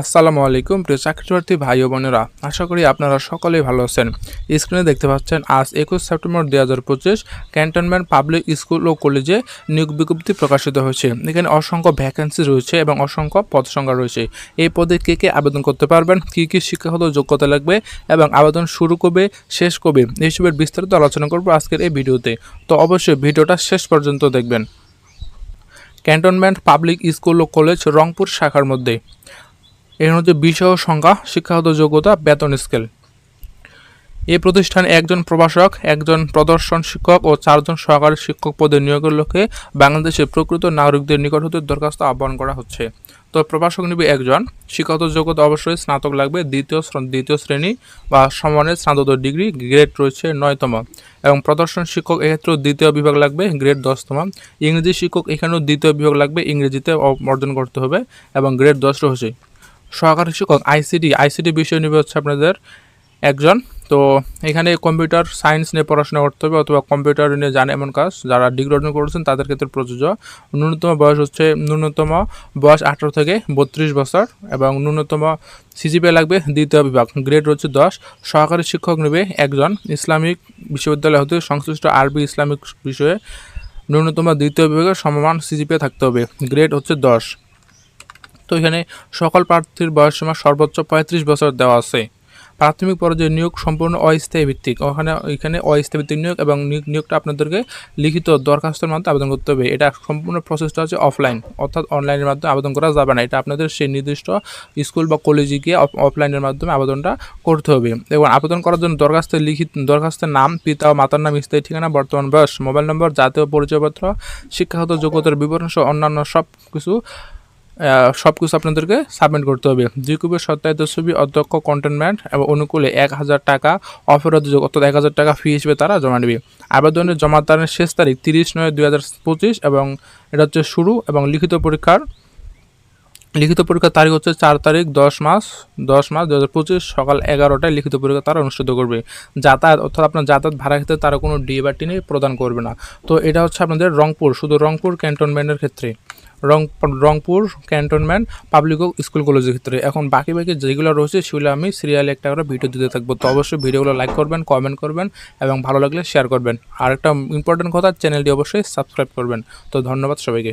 আসসালামু আলাইকুম প্রিয় চাকরিপ্রার্থী ভাই ও বোনেরা, আশা করি আপনারা সকলেই ভালো আছেন। স্ক্রিনে দেখতে পাচ্ছেন আজ 21 সেপ্টেম্বর 2025 ক্যান্টনমেন্ট পাবলিক স্কুল ও কলেজে নিয়োগ বিজ্ঞপ্তি প্রকাশিত হয়েছে। এখানে অসংখ্য ভ্যাকেন্সি রয়েছে এবং অসংখ্য পদ সংখ্যা রয়েছে। এই পদে কে আবেদন করতে পারবেন, কী শিক্ষাগত যোগ্যতা লাগবে এবং আবেদন শুরু কবে শেষ কবে এইসবের বিস্তারিত আলোচনা করব আজকের এই ভিডিওতে। তো অবশ্যই ভিডিওটা শেষ পর্যন্ত দেখবেন। ক্যান্টনমেন্ট পাবলিক স্কুল ও কলেজ রংপুর শাখার মধ্যে এর মধ্যে বিষয় সংখ্যা, শিক্ষাগত যোগ্যতা, বেতন স্কেল। এই প্রতিষ্ঠানে একজন প্রভাষক, একজন প্রদর্শন শিক্ষক ও 4 জন সহকারী শিক্ষক পদে নিয়োগের লক্ষ্যে বাংলাদেশের প্রকৃত নাগরিকদের নিকট হতে দরখাস্ত আহ্বান করা হচ্ছে। তো প্রভাষক নেবে একজন, শিক্ষাগত যোগ্যতা অবশ্যই স্নাতক লাগবে, দ্বিতীয় শ্রেণী বা সমানের স্নাতক ডিগ্রি, গ্রেড রয়েছে 9তম, এবং প্রদর্শন শিক্ষক এক্ষেত্রেও দ্বিতীয় বিভাগ লাগবে, গ্রেড 10তম। ইংরেজি শিক্ষক এখানেও দ্বিতীয় বিভাগ লাগবে, ইংরেজিতে অর্জন করতে হবে এবং গ্রেড 10 রয়েছে। সহকারী শিক্ষক আইসিটি বিষয় নেবে হচ্ছে আপনাদের একজন। তো এখানে কম্পিউটার সায়েন্স নিয়ে পড়াশোনা করতে হবে অথবা কম্পিউটার নিয়ে জানে এমন কাজ যারা ডিগ্রি অর্জন করেছেন তাদের ক্ষেত্রে প্রযোজ্য। ন্যূনতম বয়স 18 থেকে 32 বছর এবং ন্যূনতম সিজিপিএ লাগবে, দ্বিতীয় বিভাগ, গ্রেড হচ্ছে 10। সহকারী শিক্ষক নেবে একজন, ইসলামিক বিশ্ববিদ্যালয় হতে সংশ্লিষ্ট আরবি ইসলামিক বিষয়ে ন্যূনতম দ্বিতীয় বিভাগের সমমান সিজিপিএ থাকতে হবে, গ্রেড হচ্ছে 10। তো এখানে সকল প্রার্থীর বয়সসীমা সর্বোচ্চ 35 বছর দেওয়া আছে। প্রাথমিক পর্যায়ে নিয়োগ সম্পূর্ণ অস্থায়ী ভিত্তিক, এখানে অস্থায়ী ভিত্তিক নিয়োগ এবং নিয়োগটা আপনাদেরকে লিখিত দরখাস্তের মাধ্যমে আবেদন করতে হবে। এটা সম্পূর্ণ প্রসেসটা হচ্ছে অফলাইন, অর্থাৎ অনলাইনের মাধ্যমে আবেদন করা যাবে না। এটা আপনাদের সেই নির্দিষ্ট স্কুল বা কলেজে গিয়ে অফলাইনের মাধ্যমে আবেদনটা করতে হবে। এবং আবেদন করার জন্য দরখাস্তের নাম, পিতা ও মাতার নাম, স্থায়ী ঠিকানা, বর্তমান বয়স, মোবাইল নম্বর, জাতীয় পরিচয়পত্র, শিক্ষাগত যোগ্যতার বিবরণ সহ অন্যান্য সব কিছু আপনাদেরকে সাবমিট করতে হবে। 2 কপি সত্যায়িত ছবি, অধ্যক্ষ কন্টেনমেন্ট এবং অনুকূলে 1000 টাকা অফেরতযোগ্য, অর্থাৎ 1000 টাকা ফি হিসেবে তারা জমা নেবে। আবেদনের জমা তারিখের শেষ তারিখ 30/9/2025 এবং এটা হচ্ছে শুরু। এবং লিখিত পরীক্ষার তারিখ হচ্ছে 4 তারিখ 10 মাস 2025 সকাল 11টায় লিখিত পরীক্ষা তারা অনুষ্ঠিত করবে। যাতায়াত, অর্থাৎ আপনার যাতায়াত ভাড়া ক্ষেত্রে তারা কোনো ডি বা টিনে প্রদান করবে না। তো এটা হচ্ছে আপনাদের রংপুর, শুধু রংপুর ক্যান্টনমেন্টের ক্ষেত্রে, রংপুর ক্যান্টনমেন্ট পাবলিক স্কুল কলেজের ক্ষেত্রে। এখন বাকি যেগুলো রয়েছে সেগুলো আমি সিরিয়ালে একটা করে ভিডিও দিতে থাকবো। তো অবশ্যই ভিডিওগুলো লাইক করবেন, কমেন্ট করবেন এবং ভালো লাগলে শেয়ার করবেন। আর একটা ইম্পর্টেন্ট কথা, চ্যানেলটি অবশ্যই সাবস্ক্রাইব করবেন। তো ধন্যবাদ সবাইকে।